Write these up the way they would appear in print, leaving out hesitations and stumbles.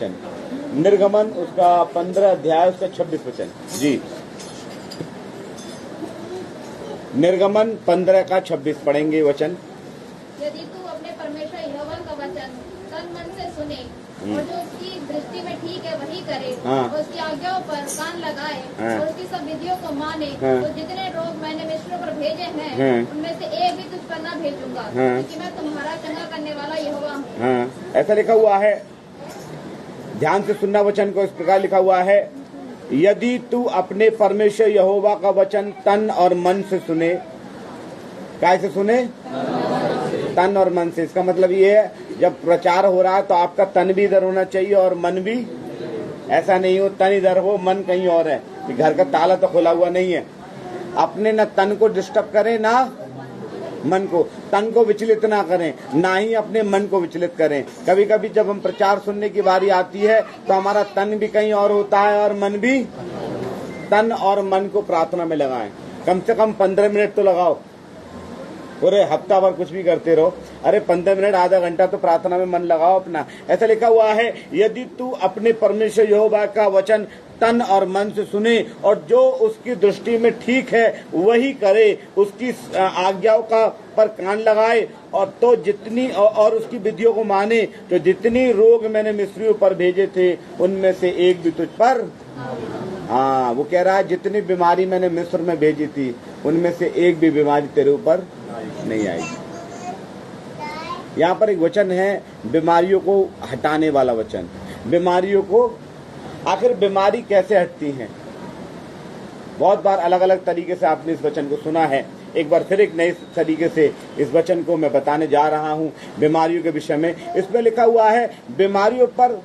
निर्गमन उसका 15 अध्याय उसका 26 वचन जी। निर्गमन 15 का 26 पढ़ेंगे वचन। यदि तू अपने परमेश्वर यहोवा का वचन तन मन से सुने और जो उसकी दृष्टि में ठीक है वही करे और उसकी आज्ञाओं पर कान लगाए और उसकी सब विधियों को माने तो जितने रोग मैंने मिस्र पर भेजे हैं उनमें से एक भी तुझ पर न भेजूंगा, क्योंकि मैं तुम्हारा चंगा करने वाला यहोवा हूँ। ऐसा लिखा हुआ है, ध्यान से सुनना वचन को। इस प्रकार लिखा हुआ है, यदि तू अपने परमेश्वर यहोवा का वचन तन और मन से सुने। कैसे सुने? तन और मन से। इसका मतलब ये है, जब प्रचार हो रहा है तो आपका तन भी इधर होना चाहिए और मन भी। ऐसा नहीं हो तन इधर हो मन कहीं और है, कि घर का ताला तो खुला हुआ नहीं है। अपने न तन को डिस्टर्ब करें ना मन को, तन को विचलित ना करें, ना ही अपने मन को विचलित करें। कभी कभी जब हम प्रचार सुनने की बारी आती है तो हमारा तन भी कहीं और होता है और मन भी। तन और मन को प्रार्थना में लगाएं, कम से कम 15 मिनट तो लगाओ। पूरे हफ्ता भर कुछ भी करते रहो, अरे 15 मिनट आधा घंटा तो प्रार्थना में मन लगाओ अपना। ऐसा लिखा हुआ है, यदि तू अपने परमेश्वर यहोवा का वचन तन और मन से सुने और जो उसकी दृष्टि में ठीक है वही करे, उसकी आज्ञाओं का पर कान लगाए और तो जितनी और उसकी विधियों को माने, तो जितनी रोग मैंने मिस्रियों पर भेजे थे उनमें से एक भी तुझ पर। हाँ, वो कह रहा है जितनी बीमारी मैंने मिस्र में भेजी थी उनमें से एक भी बीमारी तेरे ऊपर नहीं आई। यहाँ पर एक वचन है, बीमारियों को हटाने वाला वचन। बीमारियों को, आखिर बीमारी कैसे हटती है? बहुत बार अलग अलग तरीके से आपने इस वचन को सुना है। एक बार फिर एक नए तरीके से इस वचन को मैं बताने जा रहा हूँ बीमारियों के विषय में। इसमें लिखा हुआ है, बीमारियों पर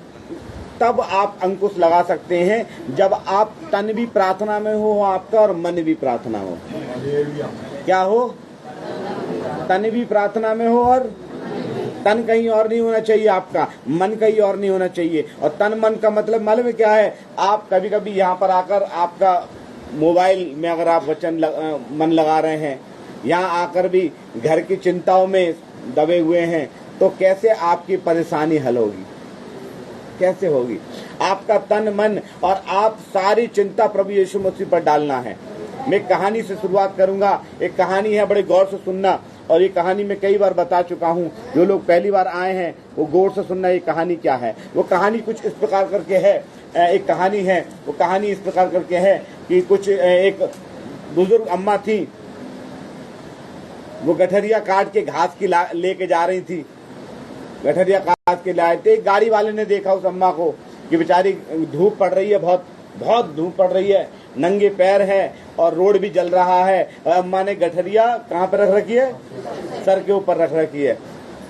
तब आप अंकुश लगा सकते हैं जब आप तन भी प्रार्थना में हो आपका और मन भी प्रार्थना हो। क्या हो? तन भी प्रार्थना में हो और तन कहीं और नहीं होना चाहिए आपका, मन कहीं और नहीं होना चाहिए। और तन मन का मतलब मालूम है क्या है? आप कभी कभी यहाँ पर आकर आपका मोबाइल में अगर आप मन लगा रहे हैं, यहाँ आकर भी घर की चिंताओं में दबे हुए हैं, तो कैसे आपकी परेशानी हल होगी? कैसे होगी? आपका तन मन और आप सारी चिंता प्रभु यीशु मसीह पर डालना है। मैं कहानी से शुरुआत करूंगा। एक कहानी है, बड़े गौर से सुनना। और ये कहानी मैं कई बार बता चुका हूँ, जो लोग पहली बार आए हैं वो गौर से सुनना ये कहानी क्या है। वो कहानी कुछ इस प्रकार करके है, एक कहानी है, वो कहानी इस प्रकार करके है कि कुछ एक बुजुर्ग अम्मा थी, वो गठरिया काट के घास की लेके जा रही थी। गठरिया काट के लाए थे। गाड़ी वाले ने देखा उस अम्मा को कि बेचारी धूप पड़ रही है, बहुत धूप पड़ रही है, नंगे पैर है और रोड भी जल रहा है। और अम्मा ने गठरिया कहाँ पर रख रखी है? सर के ऊपर रख रखी है।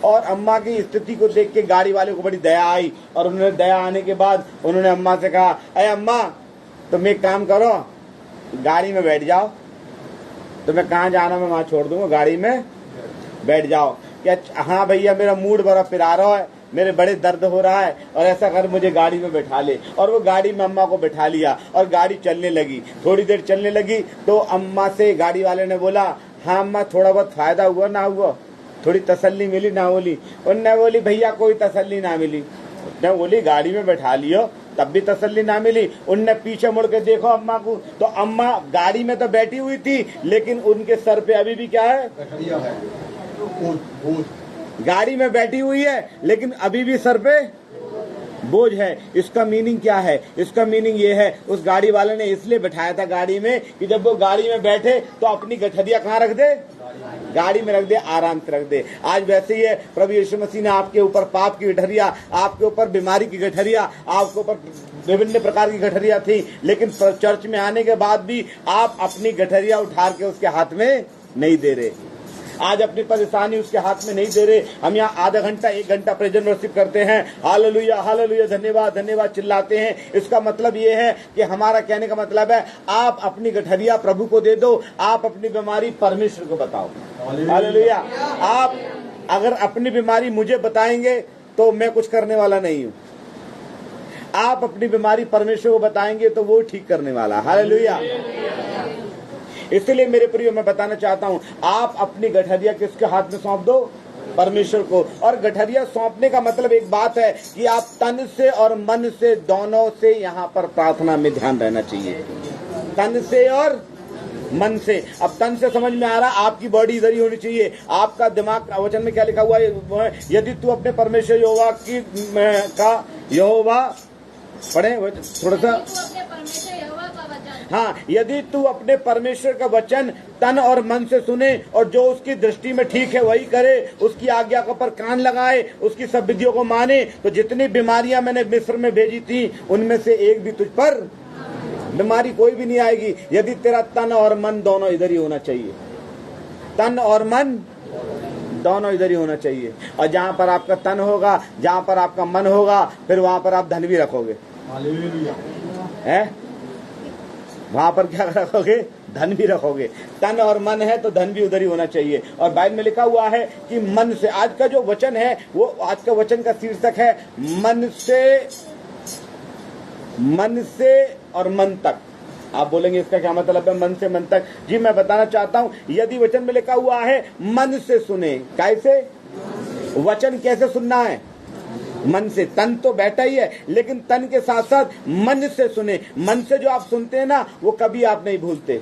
और अम्मा की स्थिति को देख के गाड़ी वाले को बड़ी दया आई और उन्होंने दया आने के बाद उन्होंने अम्मा से कहा, अरे अम्मा तुम एक काम करो, गाड़ी में बैठ जाओ, तुम्हें कहाँ जाना मैं वहां छोड़ दूंगा, गाड़ी में बैठ जाओ। क्या? हाँ भैया, मेरा मूड बड़ा पिरा रहा है, मेरे बड़े दर्द हो रहा है और ऐसा कर मुझे गाड़ी में बैठा ले। और वो गाड़ी में अम्मा को बैठा लिया और गाड़ी चलने लगी। थोड़ी देर चलने लगी तो अम्मा से गाड़ी वाले ने बोला, हाँ अम्मा थोड़ा बहुत फायदा हुआ ना हुआ, थोड़ी तसल्ली मिली ना बोली? उनने बोली, भैया कोई तसल्ली ना मिली। उसने बोली, गाड़ी में बैठा लियो तब भी तसल्ली ना मिली। उनने पीछे मुड़ के देखो अम्मा को, तो अम्मा गाड़ी में तो बैठी हुई थी लेकिन उनके सर पे अभी भी क्या है? गाड़ी में बैठी हुई है लेकिन अभी भी सर पे बोझ है। इसका मीनिंग क्या है? इसका मीनिंग ये है, उस गाड़ी वाले ने इसलिए बैठाया था गाड़ी में कि जब वो गाड़ी में बैठे तो अपनी गठरिया कहाँ रख दे? गाड़ी में रख दे, आराम से रख दे। आज वैसे ही है, प्रभु यीशु मसीह ने आपके ऊपर पाप की गठरिया, आपके ऊपर बीमारी की गठरिया, आपके ऊपर विभिन्न प्रकार की गठरिया थी, लेकिन चर्च में आने के बाद भी आप अपनी गठरिया उठा के उसके हाथ में नहीं दे रहे। आज अपनी परेशानी उसके हाथ में नहीं दे रहे। हम यहाँ आधा घंटा 1 घंटा प्रेजेंट वर्शिप करते हैं, हालेलुया हालेलुया, धन्यवाद धन्यवाद चिल्लाते हैं। इसका मतलब ये है कि हमारा कहने का मतलब है, आप अपनी गठरिया प्रभु को दे दो, आप अपनी बीमारी परमेश्वर को बताओ। हालेलुया। आप अगर अपनी बीमारी मुझे बताएंगे तो मैं कुछ करने वाला नहीं हूँ। आप अपनी बीमारी परमेश्वर को बताएंगे तो वो ठीक करने वाला। हालेलुया। इसलिए मेरे प्रियो मैं बताना चाहता हूं, आप अपनी गठरिया किसके हाथ में सौंप दो? परमेश्वर को। और गठरिया सौंपने का मतलब एक बात है कि आप तन से और मन से दोनों से यहाँ पर प्रार्थना में ध्यान रहना चाहिए, तन से और मन से। अब तन से समझ में आ रहा, आपकी बॉडी इधर ही होनी चाहिए, आपका दिमाग। वचन में क्या लिखा हुआ है? यदि तू अपने परमेश्वर यहोवा की का यहोवा पढ़े थोड़ा सा, हाँ, यदि तू अपने परमेश्वर का वचन तन और मन से सुने और जो उसकी दृष्टि में ठीक है वही करे, उसकी आज्ञा पर कान लगाए, उसकी सब विधियों को माने, तो जितनी बीमारियां मैंने मिस्र में भेजी थी उनमें से एक भी तुझ पर बीमारी कोई भी नहीं आएगी। यदि तेरा तन और मन दोनों इधर ही होना चाहिए, तन और मन दोनों इधर ही होना चाहिए। और जहां पर आपका तन होगा, जहां पर आपका मन होगा, फिर वहां पर आप धन भी रखोगे, है? वहां पर क्या रखोगे? धन भी रखोगे। तन और मन है तो धन भी उधर ही होना चाहिए। और बाइबल में लिखा हुआ है कि मन से, आज का जो वचन है वो, आज का वचन का शीर्षक है मन से और मन तक। आप बोलेंगे इसका क्या मतलब है, मन से मन तक? जी मैं बताना चाहता हूं, यदि वचन में लिखा हुआ है मन से सुने, कैसे? वचन कैसे सुनना है? मन से। तन तो बैठा ही है, लेकिन तन के साथ साथ मन से सुने। मन से जो आप सुनते हैं ना, वो कभी आप नहीं भूलते।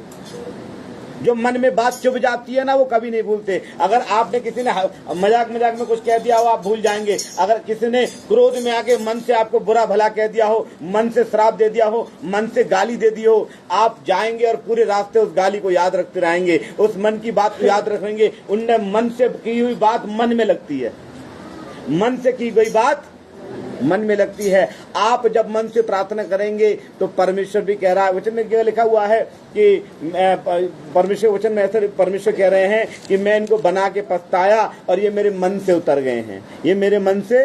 जो मन में बात चुभ जाती है ना, वो कभी नहीं भूलते। अगर आपने किसी ने मजाक में कुछ कह दिया हो, आप भूल जाएंगे। अगर किसी ने क्रोध में आके मन से आपको बुरा भला कह दिया हो, मन से श्राप दे दिया हो, मन से गाली दे दी हो, आप जाएंगे और पूरे रास्ते उस गाली को याद रखते रहेंगे, उस मन की बात को याद रखेंगे। उनने मन से की हुई बात मन में लगती है, मन से की गई बात मन में लगती है। आप जब मन से प्रार्थना करेंगे तो परमेश्वर भी कह रहा है, वचन में क्या लिखा हुआ है कि परमेश्वर, वचन में ऐसे परमेश्वर कह रहे हैं कि मैं इनको बना के पछताया और ये मेरे मन से उतर गए हैं, ये मेरे मन से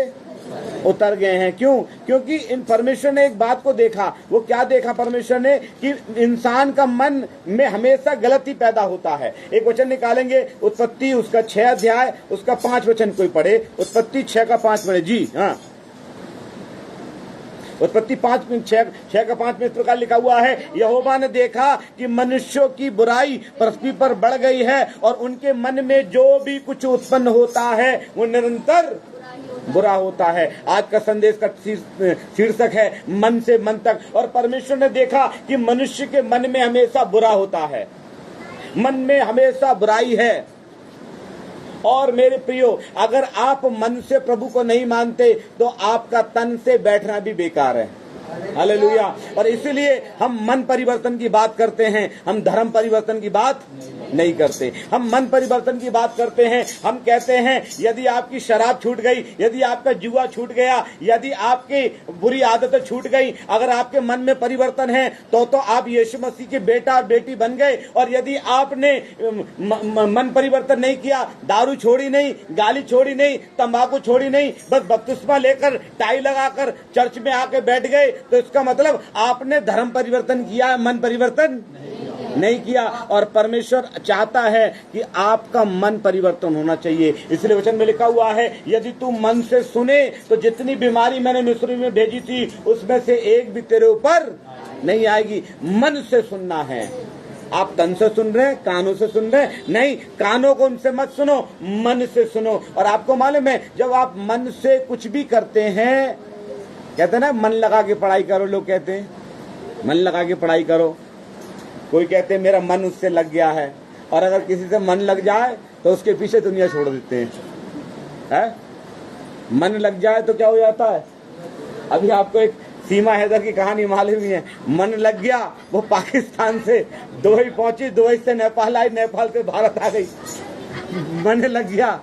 उतर गए हैं। क्यों? क्योंकि इन परमेश्वर ने एक बात को देखा। वो क्या देखा परमेश्वर ने? कि इंसान का मन में हमेशा गलती पैदा होता है। एक वचन निकालेंगे, उत्पत्ति उसका 6 अध्याय उसका 5 वचन, कोई पढ़े उत्पत्ति 6 का 5 पढ़े। जी हाँ, उत्पत्ति 6 का 5 में इस प्रकार लिखा हुआ है, यहोवा ने देखा कि मनुष्यों की बुराई पृथ्वी पर बढ़ गई है और उनके मन में जो भी कुछ उत्पन्न होता है वो निरंतर बुरा होता है। आज का संदेश का शीर्षक है मन से मन तक। और परमेश्वर ने देखा कि मनुष्य के मन में हमेशा बुरा होता है, मन में हमेशा बुराई है। और मेरे प्रियो, अगर आप मन से प्रभु को नहीं मानते तो आपका तन से बैठना भी बेकार है। हालेलुया। और इसीलिए हम मन परिवर्तन की बात करते हैं, हम धर्म परिवर्तन की बात नहीं करते। हम मन परिवर्तन की बात करते हैं। हम कहते हैं यदि आपकी शराब छूट गई, यदि आपका जुआ छूट गया, यदि आपकी बुरी आदतें छूट गई, अगर आपके मन में परिवर्तन है तो आप यीशु मसीह के बेटा और बेटी बन गए। और यदि आपने मन परिवर्तन नहीं किया, दारू छोड़ी नहीं, गाली छोड़ी नहीं, तंबाकू छोड़ी नहीं, बस बपतिस्मा लेकर टाई लगाकर चर्च में आके बैठ गए, तो इसका मतलब आपने धर्म परिवर्तन किया, मन परिवर्तन नहीं किया। और परमेश्वर चाहता है कि आपका मन परिवर्तन होना चाहिए। इसलिए वचन में लिखा हुआ है, यदि तू मन से सुने तो जितनी बीमारी मैंने मिस्र में भेजी थी उसमें से एक भी तेरे ऊपर नहीं आएगी। मन से सुनना है। आप तन से सुन रहे हैं, कानों से सुन रहे हैं? नहीं, कानों को उनसे मत सुनो, मन से सुनो। और आपको मालूम है, जब आप मन से कुछ भी करते हैं, कहते हैं ना मन लगा के पढ़ाई करो, लोग कहते हैं मन लगा के पढ़ाई करो। कोई कहते हैं मेरा मन उससे लग गया है। और अगर किसी से मन लग जाए तो उसके पीछे दुनिया छोड़ देते हैं। मन लग जाए तो क्या हो जाता है? अभी आपको एक सीमा हैदर की कहानी मालूम ही है। मन लग गया, वो पाकिस्तान से दुबई पहुंची, दुबई से नेपाल आई, नेपाल से भारत आ गई। मन लग गया,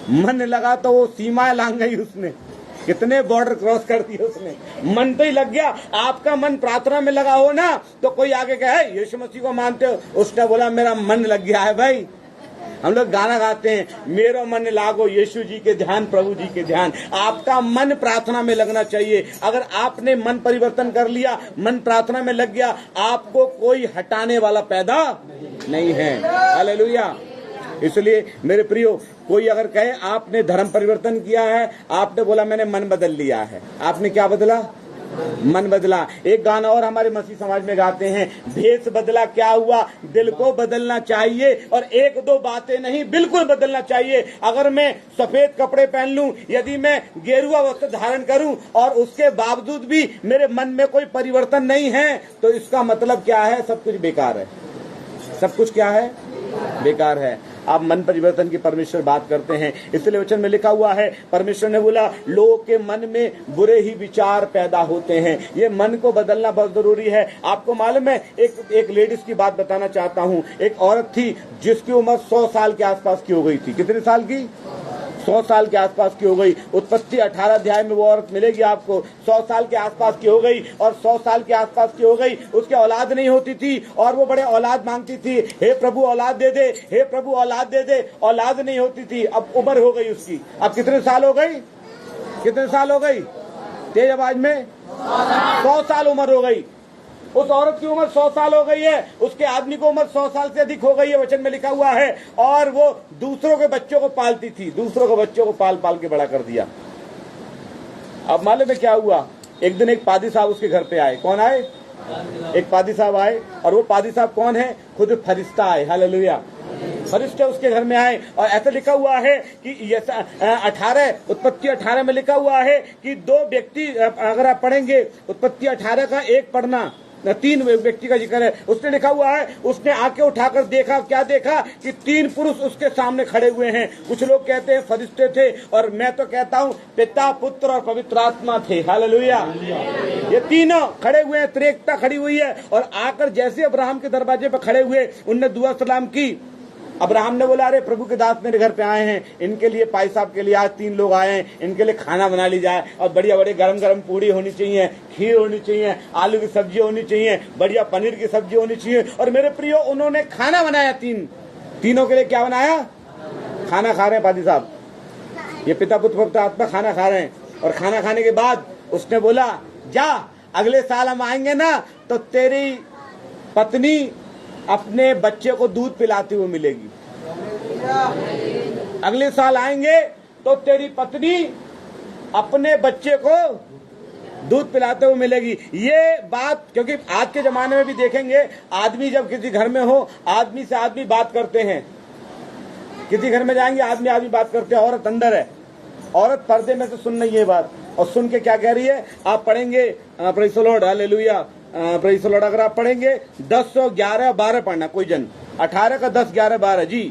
मन लगा तो वो सीमाएं लांग गई उसने, कितने बॉर्डर क्रॉस कर दिए उसने। मन तो ही लग गया। आपका मन प्रार्थना में लगा हो ना, तो कोई आगे कहे यीशु मसीह को मानते हो, उसने बोला मेरा मन लग गया है। भाई हम लोग गाना गाते हैं, मेरा मन लागो यीशु जी के ध्यान, प्रभु जी के ध्यान। आपका मन प्रार्थना में लगना चाहिए। अगर आपने मन परिवर्तन कर लिया, मन प्रार्थना में लग गया, आपको कोई हटाने वाला पैदा नहीं है। हालेलुया। इसलिए मेरे प्रियो, कोई अगर कहे आपने धर्म परिवर्तन किया है, आपने बोला मैंने मन बदल लिया है, आपने क्या बदला? मन बदला। एक गाना और हमारे मसीह समाज में गाते हैं, भेष बदला क्या हुआ, दिल को बदलना चाहिए। और एक दो बातें नहीं, बिल्कुल बदलना चाहिए। अगर मैं सफेद कपड़े पहन लूं, यदि मैं गेरुआ वस्त्र धारण करूं और उसके बावजूद भी मेरे मन में कोई परिवर्तन नहीं है, तो इसका मतलब क्या है? सब कुछ बेकार है। सब कुछ क्या है? बेकार है। आप मन परिवर्तन की परमेश्वर बात करते हैं। इसलिए वचन में लिखा हुआ है, परमेश्वर ने बोला लोगों के मन में बुरे ही विचार पैदा होते हैं। ये मन को बदलना बहुत जरूरी है। आपको मालूम है, एक लेडीज की बात बताना चाहता हूँ। एक औरत थी जिसकी उम्र 100 साल के आसपास की हो गई थी। कितने साल की? 100 साल के आसपास की हो गई। उत्पत्ति 18 अध्याय में वो औरत मिलेगी आपको। 100 साल के आसपास की हो गई, और 100 साल के आसपास की हो गई, उसके औलाद नहीं होती थी, और वो बड़े औलाद मांगती थी, हे प्रभु औलाद दे दे, हे प्रभु औलाद दे दे। औलाद नहीं होती थी। अब उम्र हो गई उसकी। अब कितने साल हो गई? कितने साल हो गई? तेज आवाज में 100 साल उम्र हो गई। उस औरत की उम्र 100 साल हो गई है, उसके आदमी को उम्र 100 साल से अधिक हो गई है, वचन में लिखा हुआ है। और वो दूसरों के बच्चों को पालती थी, दूसरों के बच्चों को पाल पाल के बड़ा कर दिया। अब मालूम है क्या हुआ? एक दिन एक पादी साहब उसके घर पे आए। कौन आए? एक पादी साहब आए। और वो पादी साहब कौन है? खुद फरिश्ता आए। हालेलुया। फरिश्ते उसके घर में आए। और ऐसा लिखा हुआ है कि 18 उत्पत्ति 18 में लिखा हुआ है कि दो व्यक्ति, अगर आप पढ़ेंगे उत्पत्ति 18 का एक पढ़ना, 3 व्यक्ति का जिक्र है। उसने लिखा हुआ है, उसने आंखें उठाकर देखा, क्या देखा? कि 3 पुरुष उसके सामने खड़े हुए हैं। कुछ लोग कहते हैं फरिश्ते थे, और मैं तो कहता हूँ पिता, पुत्र और पवित्र आत्मा थे। हालेलुया। ये तीनों खड़े हुए हैं, त्रिएकता खड़ी हुई है। और आकर जैसे अब्राहम के दरवाजे पर खड़े हुए, उनने दुआ सलाम की। अब्राहम ने बोला, अरे प्रभु के दास मेरे घर पे आए हैं, इनके लिए, पाई साहब के लिए आज 3 लोग आए हैं, इनके लिए खाना बना ली जाए। और बढ़िया बढ़िया गरम गरम पूड़ी होनी चाहिए, खीर होनी चाहिए, आलू की सब्जी होनी चाहिए, बढ़िया पनीर की सब्जी होनी चाहिए। और मेरे प्रियो, उन्होंने खाना बनाया। तीनों के लिए क्या बनाया? खाना खा रहे हैं पादी साहब। ये पिता, पुत्र, पवित्र आत्मा खाना खा रहे हैं। और खाना खाने के बाद उसने बोला, जा, अगले साल हम आएंगे ना, तो तेरी पत्नी अपने बच्चे को दूध पिलाती हुई मिलेगी। अगले साल आएंगे तो तेरी पत्नी अपने बच्चे को दूध पिलाते हुए मिलेगी। ये बात, क्योंकि आज के जमाने में भी देखेंगे, आदमी जब किसी घर में हो, आदमी से आदमी बात करते हैं। किसी घर में जाएंगे, आदमी आदमी बात करते हैं, औरत अंदर है, औरत पर्दे में से सुन रही है बात। और सुन के क्या कह रही है? आप पढ़ेंगे, praise the Lord, hallelujah, praise the Lord. अगर आप पढ़ेंगे 10 और 11 12 पढ़ना, कोई जन 18 का 10 11 12 जी।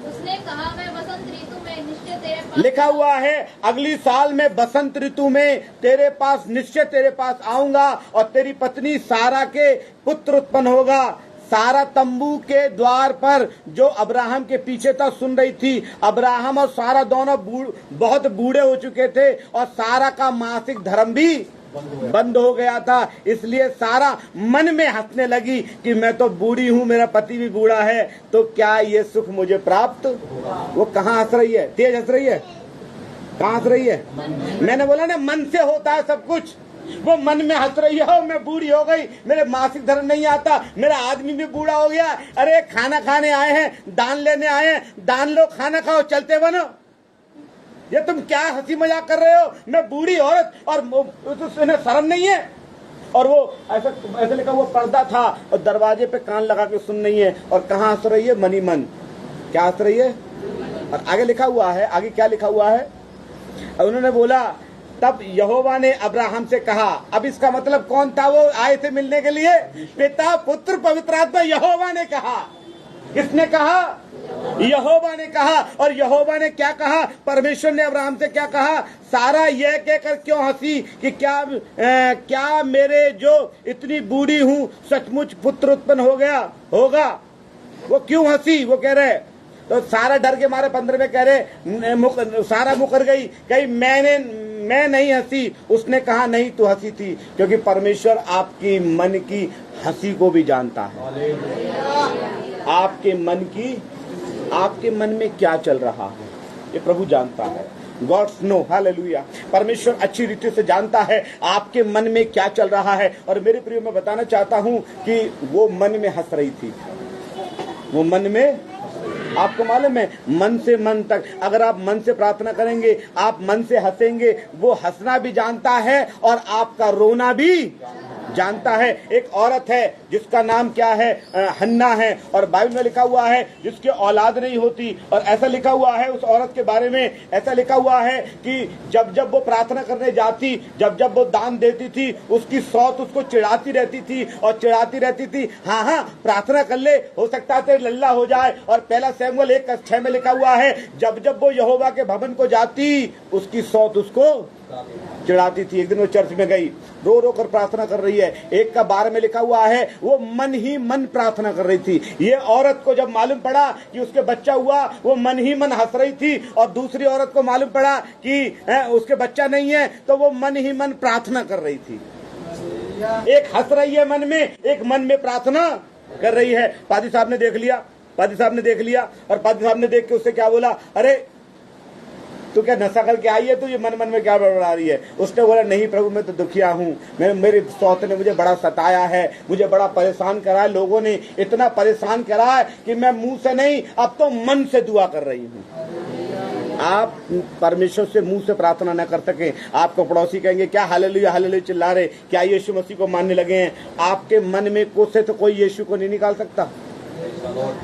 उसने कहा, मैं बसंत ऋतु में निश्चय तेरे पास, लिखा हुआ है अगली साल में बसंत ऋतु में तेरे पास, निश्चय तेरे पास आऊंगा, और तेरी पत्नी सारा के पुत्र उत्पन्न होगा। सारा तंबू के द्वार पर जो अब्राहम के पीछे था सुन रही थी। अब्राहम और सारा दोनों बहुत बूढ़े हो चुके थे, और सारा का मासिक धर्म भी बंद हो गया था। इसलिए सारा मन में हंसने लगी कि मैं तो बूढ़ी हूँ, मेरा पति भी बूढ़ा है, तो क्या ये सुख मुझे प्राप्त? वो कहाँ हंस रही है? तेज हंस रही है? कहाँ हंस रही है? मैंने बोला ना, मन से होता है सब कुछ। वो मन में हंस रही है, मैं बूढ़ी हो गई, मेरे मासिक धर्म नहीं आता, मेरा आदमी भी बूढ़ा हो गया। अरे खाना खाने आए हैं, दान लेने आए हैं, दान लो, खाना खाओ, चलते बनो। ये तुम क्या हंसी मजाक कर रहे हो? मैं बूढ़ी औरत, और तो शर्म नहीं है? और वो ऐसा लिखा हुआ पर्दा था, और दरवाजे पे कान लगा के सुन रही है। और कहाँ हंस रही है? मनी मन। क्या हंस रही है? और आगे लिखा हुआ है, आगे क्या लिखा हुआ है? उन्होंने बोला, तब यहोवा ने अब्राहम से कहा। अब इसका मतलब कौन था वो आए थे मिलने के लिए? पिता, पुत्र, पवित्र आत्मा। यहोवा ने कहा। किसने कहा? यहोवा ने कहा। और यहोवा ने क्या कहा? परमेश्वर ने अब्राहम से क्या कहा? सारा यह कहकर क्यों हंसी कि क्या मेरे जो इतनी बूढ़ी हूँ सचमुच पुत्र उत्पन्न होगा? वो क्यों हंसी? वो कह रहे, तो सारा डर के मारे 15 में कह रहे, सारा मुकर गई, कही मैं नहीं हंसी। उसने कहा, नहीं तू हंसी थी, क्योंकि परमेश्वर आपकी मन की हंसी को भी जानता है। आपके मन में क्या चल रहा है, ये प्रभु जानता है। Gods know, hallelujah. परमेश्वर अच्छी रीति से जानता है आपके मन में क्या चल रहा है। और मेरे प्रिय, मैं बताना चाहता हूँ कि वो मन में हंस रही थी, वो मन में आपको मालूम है, मन से मन तक अगर आप मन से प्रार्थना करेंगे, आप मन से हंसेंगे, वो हंसना भी जानता है और आपका रोना भी जानता है। एक औरत है जिसका नाम क्या है, हन्ना है, और बाइबल में लिखा हुआ है जिसके औलाद नहीं होती, और ऐसा लिखा हुआ है उस औरत के बारे में, ऐसा लिखा हुआ है कि जब जब वो प्रार्थना करने जाती, जब जब वो दान देती थी, उसकी सौत उसको चिढ़ाती रहती थी और चिढ़ाती रहती थी, हाँ हाँ प्रार्थना कर ले, हो सकता है लल्ला हो जाए। और पहला शमूएल 1:6 में लिखा हुआ है जब जब वो यहोवा के भवन को जाती, उसकी सौत उसको चिढ़ाती थी। एक दिन वो चर्च में गई, रो रो कर प्रार्थना कर रही है। 1:12 में लिखा हुआ है वो मन ही मन प्रार्थना कर रही थी। ये औरत को जब मालूम पड़ा कि उसके बच्चा हुआ, वो मन ही मन हंस रही थी, और दूसरी औरत को मालूम पड़ा कि उसके बच्चा नहीं है, तो वो मन ही मन प्रार्थना कर रही थी। एक हंस रही है मन में, एक मन में प्रार्थना कर रही है। पादी साहब ने देख लिया, पादी साहब ने देख लिया, और पादी साहब ने देख के उससे क्या बोला, अरे तू क्या नशा करके आई है, तू ये मन मन में क्या बड़बड़ा रही है। उसने बोला नहीं प्रभु, मैं तो दुखिया हूँ, मेरी सौत ने मुझे बड़ा सताया है, मुझे बड़ा परेशान करा है, लोगों ने इतना परेशान करा है कि मैं मुंह से नहीं अब तो मन से दुआ कर रही हूँ। आप परमेश्वर से मुंह से प्रार्थना न कर सके, आपको पड़ोसी कहेंगे क्या हालेलुया हालेलुया चिल्ला रहे, क्या यीशु मसीह को मानने लगे हैं। आपके मन में से तो कोई यीशु को नहीं निकाल सकता।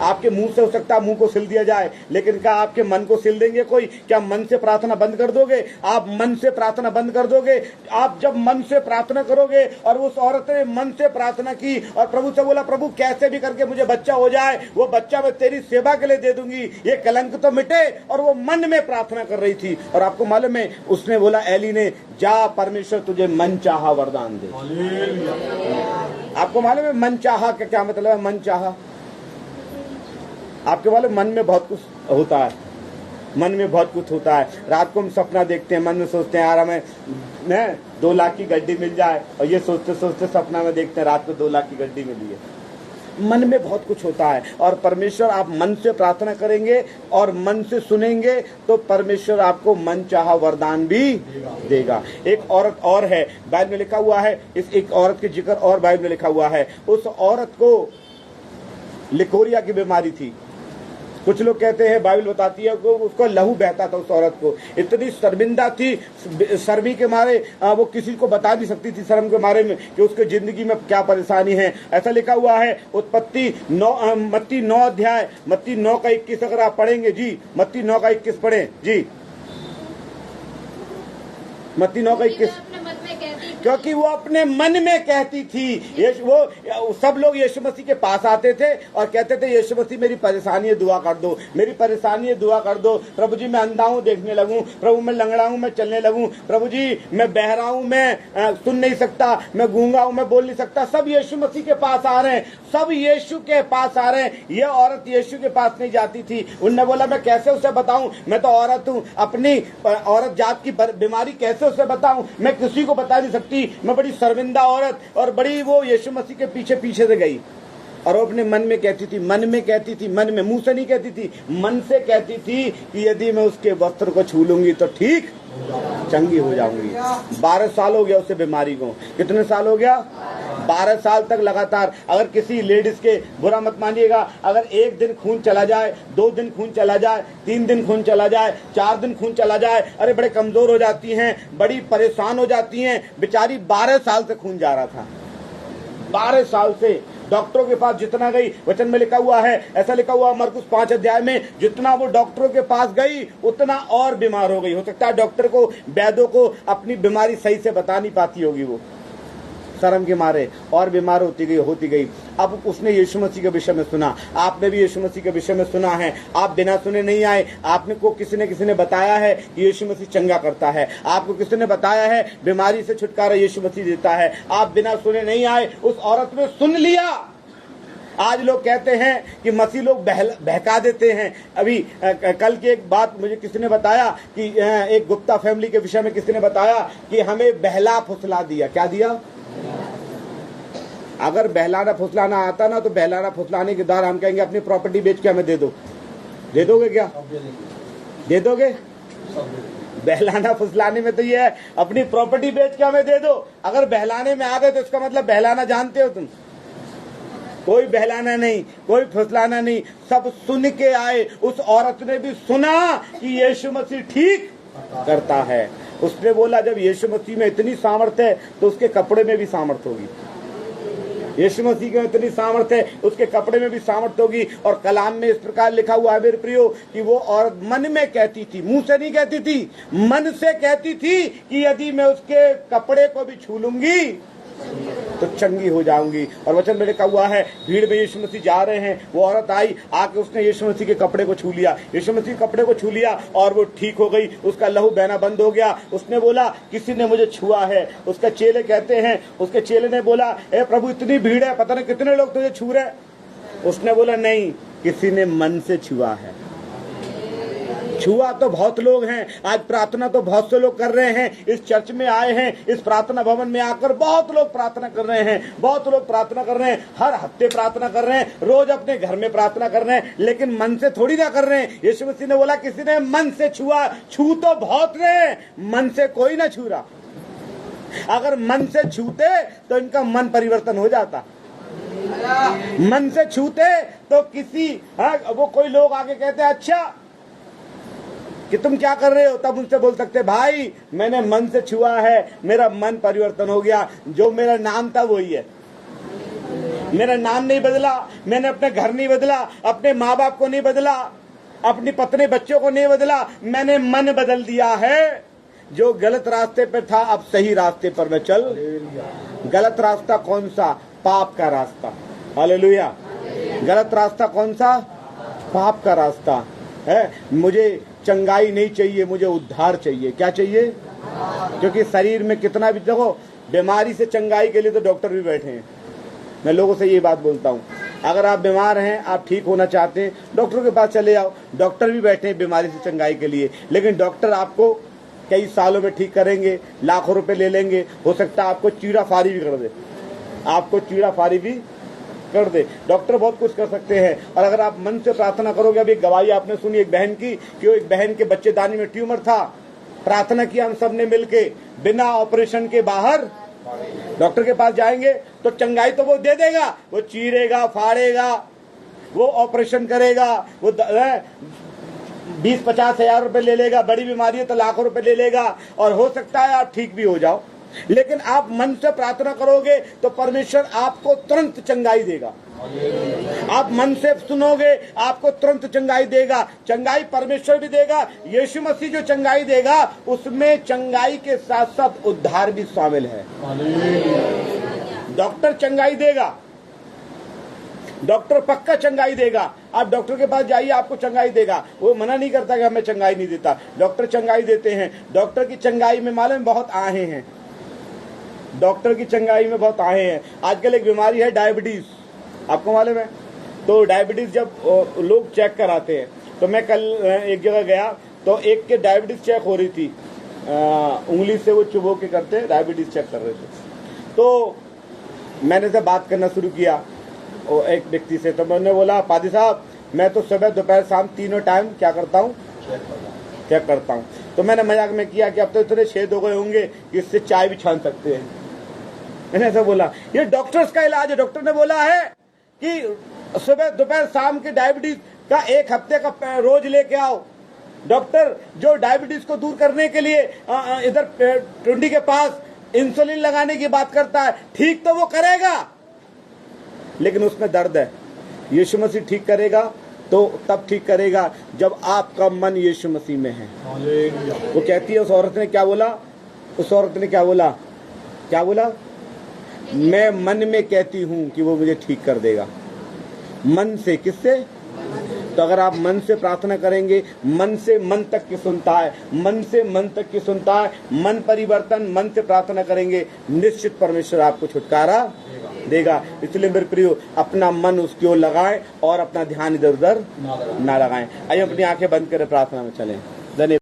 आपके मुंह से हो सकता है मुंह को सिल दिया जाए, लेकिन क्या आपके मन को सिल देंगे कोई? क्या मन से प्रार्थना बंद कर दोगे? आप मन से प्रार्थना बंद कर दोगे। आप जब मन से प्रार्थना करोगे, और उस औरत ने मन से प्रार्थना की और प्रभु से बोला प्रभु कैसे भी करके मुझे बच्चा हो जाए, वो बच्चा मैं तेरी सेवा के लिए दे दूंगी, ये कलंक तो मिटे। और वो मन में प्रार्थना कर रही थी। और आपको मालूम है उसने बोला, एली ने, जा परमेश्वर तुझे मन चाहा वरदान दे। आपको मालूम है मन चाहा का क्या मतलब है? मन चाहा, आपके वाले मन में बहुत कुछ होता है, मन में बहुत कुछ होता है। रात को हम सपना देखते हैं, मन में सोचते हैं यार हमें 2 लाख की गड्डी मिल जाए, और ये सोचते सोचते सपना में देखते हैं रात को 2 लाख की गड्डी मिली है। मन में बहुत कुछ होता है। और परमेश्वर, आप मन से प्रार्थना करेंगे और मन से सुनेंगे तो परमेश्वर आपको मन चाहा वरदान भी देगा। एक औरत और है, बाइबल में लिखा हुआ है, इस एक औरत के जिक्र और बाइबल में लिखा हुआ है। उस औरत को लिकोरिया की बीमारी थी। कुछ लोग कहते हैं, बाइबल बताती है कि उसको लहू बहता था। उस औरत को इतनी शर्मिंदा थी, शर्मी के मारे वो किसी को बता नहीं सकती थी, शर्म के मारे में, कि उसके जिंदगी में क्या परेशानी है। ऐसा लिखा हुआ है उत्पत्ति 9 मत्ती 9 अध्याय, मत्ती 9 का 21 अगर आप पढ़ेंगे जी, मत्ती 9 का 21 पढ़ें जी, मत्ती 9 का 21। क्योंकि वो अपने मन में कहती थी। वो सब लोग यीशु मसीह के पास आते थे और कहते थे यीशु मसीह मेरी परेशानी है दुआ कर दो, मेरी परेशानी है दुआ कर दो। प्रभु जी मैं अंधा हूँ देखने लगूं, प्रभु मैं लंगड़ा हूँ मैं चलने लगूं, प्रभु जी मैं बहरा हूँ मैं सुन नहीं सकता, मैं गूंगा हूँ मैं बोल नहीं सकता। सब यीशु मसीह के पास आ रहे हैं, सब यीशु के पास आ रहे हैं। ये औरत यीशु के पास नहीं जाती थी। उनने बोला मैं कैसे उसे बताऊं, मैं तो औरत हूँ, अपनी औरत जात की बीमारी कैसे उसे बताऊं, मैं किसी को बता नहीं सकती, मैं बड़ी शर्मिंदा औरत। और बड़ी वो यीशु मसीह के पीछे पीछे से गई, और वो अपने मन में कहती थी, मन में कहती थी, मन में, मुंह से नहीं कहती थी, मन से कहती थी कि यदि मैं उसके वस्त्र को छू लूंगी तो ठीक चंगी हो जाऊंगी। 12 साल हो गया उसे बीमारी को। कितने साल हो गया? 12 साल तक लगातार। अगर किसी लेडीज के, बुरा मत मानिएगा, अगर 1 दिन खून चला जाए, 2 दिन खून चला जाए, 3 दिन खून चला जाए, 4 दिन खून चला जाए, अरे बड़े कमजोर हो जाती हैं, बड़ी परेशान हो जाती हैं। बेचारी 12 साल से खून जा रहा था, 12 साल से डॉक्टरों के पास जितना गई, वचन में लिखा हुआ है, ऐसा लिखा हुआ मरकुस 5 अध्याय में, जितना वो डॉक्टरों के पास गई उतना और बीमार हो गई। हो सकता है डॉक्टर को, वैद्यों को अपनी बीमारी सही से बता नहीं पाती होगी, वो शर्म के मारे और बीमार होती गई। अब उसने यीशु मसीह के विषय में सुना। आपने भी यीशु मसीह के विषय में सुना है। आप बिना सुने नहीं आए, आपने को किसी ने बताया है कि यीशु मसीह चंगा करता है, आपको किसी ने बताया है बीमारी से छुटकारा यीशु मसीह देता है। आप बिना सुने नहीं आए, उस औरत ने सुन लिया। आज लोग कहते हैं कि मसीह लोग बहका देते हैं। अभी कल की एक बात मुझे किसी ने बताया कि एक गुप्ता फैमिली के विषय में किसी ने बताया कि हमें बहला फुसला दिया। क्या दिया? अगर बहलाना फुसलाना आता ना, तो बहलाना फुसलाने के द्वारा हम कहेंगे अपनी प्रॉपर्टी बेच के हमें दे दो। दे दोगे क्या? दे दोगे? बहलाना फुसलाने में तो ये है, अपनी प्रॉपर्टी बेच के हमें दे दो। अगर बहलाने में आ गए तो इसका मतलब बहलाना जानते हो तुम। कोई बहलाना नहीं, कोई फुसलाना नहीं, सब सुन के आए। उस औरत ने भी सुना कि यीशु मसीह ठीक करता है। उसने बोला जब यीशु मसीह में इतनी सामर्थ्य है तो उसके कपड़े में भी सामर्थ्य होगी। यीशु मसीह के इतनी सामर्थ्य है, उसके कपड़े में भी सामर्थ्य होगी। और कलाम में इस प्रकार लिखा हुआ है मेरे प्रियो कि वो औरत मन में कहती थी, मुंह से नहीं कहती थी, मन से कहती थी कि यदि मैं उसके कपड़े को भी छू लूंगी तो चंगी हो जाऊंगी। और वचन में लिखा हुआ है भीड़ में यीशु मसीह जा रहे हैं, वो औरत आई, आके उसने यीशु मसीह के कपड़े को छू लिया, यीशु मसीह के कपड़े को छू लिया और वो ठीक हो गई, उसका लहू बहना बंद हो गया। उसने बोला किसी ने मुझे छुआ है। उसके चेले कहते हैं, उसके चेले ने बोला हे प्रभु इतनी भीड़ है, पता नहीं कितने लोग तुझे छू रहे। उसने बोला नहीं, किसी ने मन से छुआ है। छुआ तो बहुत लोग हैं, आज प्रार्थना तो बहुत से लोग कर रहे हैं, इस चर्च में आए हैं, इस प्रार्थना भवन में आकर बहुत लोग प्रार्थना कर रहे हैं, बहुत लोग प्रार्थना कर रहे हैं, हर हफ्ते प्रार्थना कर रहे हैं, रोज अपने घर में प्रार्थना कर रहे हैं, लेकिन मन से थोड़ी ना कर रहे हैं। यीशु मसीह ने बोला किसी ने मन से छुआ, छू तो बहुत रहे, मन से कोई ना छू रहा। अगर मन से छूते तो इनका मन परिवर्तन हो जाता। मन से छूते तो किसी वो कोई लोग आके कहते अच्छा कि तुम क्या कर रहे हो, तब उनसे बोल सकते भाई मैंने मन से छुआ है, मेरा मन परिवर्तन हो गया, जो मेरा नाम था वही है, मेरा नाम नहीं बदला, मैंने अपने घर नहीं बदला, अपने माँ बाप को नहीं बदला, अपनी पत्नी बच्चों को नहीं बदला, मैंने मन बदल दिया है। जो गलत रास्ते पर था अब सही रास्ते पर मैं चल। गलत रास्ता कौन सा? पाप का रास्ता। हालेलुया। गलत रास्ता कौन सा? पाप का रास्ता है। मुझे चंगाई नहीं चाहिए, मुझे उद्धार चाहिए। क्या चाहिए? क्योंकि शरीर में कितना भी देखो, बीमारी से चंगाई के लिए तो डॉक्टर भी बैठे हैं। मैं लोगों से ये बात बोलता हूँ, अगर आप बीमार हैं, आप ठीक होना चाहते हैं, डॉक्टर के पास चले जाओ। डॉक्टर भी बैठे हैं बीमारी से चंगाई के लिए, लेकिन डॉक्टर आपको कई सालों में ठीक करेंगे, लाखों रुपए ले लेंगे, हो सकता है आपको चीरा फारी भी कर दे, आपको चीरा फारी भी कर दे। डॉक्टर बहुत कुछ कर सकते हैं। और अगर आप मन से प्रार्थना करोगे, अभी गवाही आपने सुनी एक बहन की कि वो एक बहन के बच्चेदानी में ट्यूमर था, प्रार्थना किया हम सब ने मिलके, बिना ऑपरेशन के बाहर डॉक्टर के पास जाएंगे तो चंगाई तो वो दे देगा, वो चीरेगा फाड़ेगा, वो ऑपरेशन करेगा, वो 20-50 हजार रुपए ले लेगा, बड़ी बीमारी है तो लाखों रुपए ले लेगा, और हो सकता है आप ठीक भी हो जाओ। लेकिन आप मन से प्रार्थना करोगे तो परमेश्वर आपको तुरंत चंगाई देगा। आप मन से सुनोगे आपको तुरंत चंगाई देगा। चंगाई परमेश्वर भी देगा। यीशु मसीह जो चंगाई देगा उसमें चंगाई के साथ साथ उद्धार भी शामिल है। डॉक्टर चंगाई देगा, डॉक्टर पक्का चंगाई देगा। आप डॉक्टर के पास जाइए, आपको चंगाई देगा। वो मना नहीं करता कि हमें चंगाई नहीं देता, डॉक्टर चंगाई देते हैं। डॉक्टर की चंगाई में मालूम बहुत आहे हैं, डॉक्टर की चंगाई में बहुत आहे हैं। आजकल एक बीमारी है डायबिटीज, आपको मालूम है? तो डायबिटीज जब लोग चेक कराते हैं, तो मैं कल एक जगह गया तो एक के डायबिटीज चेक हो रही थी, उंगली से वो चुभो के करते डायबिटीज चेक कर रहे थे। तो मैंने से बात करना शुरू किया और एक व्यक्ति से, तो मैंने बोला पादी साहब मैं तो सुबह दोपहर शाम तीनों टाइम क्या करता हूँ? चेक करता हूँ। तो मैंने मजाक में किया कि अब तो इतने छेद हो गए होंगे कि इससे चाय भी छान सकते हैं। मैंने ऐसा बोला, ये डॉक्टर्स का इलाज है। डॉक्टर ने बोला है कि सुबह दोपहर शाम की डायबिटीज का 1 हफ्ते का रोज लेके आओ। डॉक्टर जो डायबिटीज को दूर करने के लिए इधर टुंडी के पास इंसुलिन लगाने की बात करता है, ठीक तो वो करेगा लेकिन उसमें दर्द है। यीशु मसीह ठीक करेगा तो तब ठीक करेगा जब आपका मन यीशु मसीह में है। वो कहती है, उस औरत ने क्या बोला? उस औरत ने क्या बोला? क्या बोला? मैं मन में कहती हूं कि वो मुझे ठीक कर देगा। मन से, किससे? तो अगर आप मन से प्रार्थना करेंगे, मन से मन तक की सुनता है, मन से मन तक की सुनता है, मन परिवर्तन, मन से प्रार्थना करेंगे, निश्चित परमेश्वर आपको छुटकारा देगा। इसलिए मेरे प्रियो, अपना मन उसकी ओर लगाएं और अपना ध्यान इधर उधर ना लगाएं। आइए अपनी आंखें बंद करें, प्रार्थना में चलें। धन्यवाद।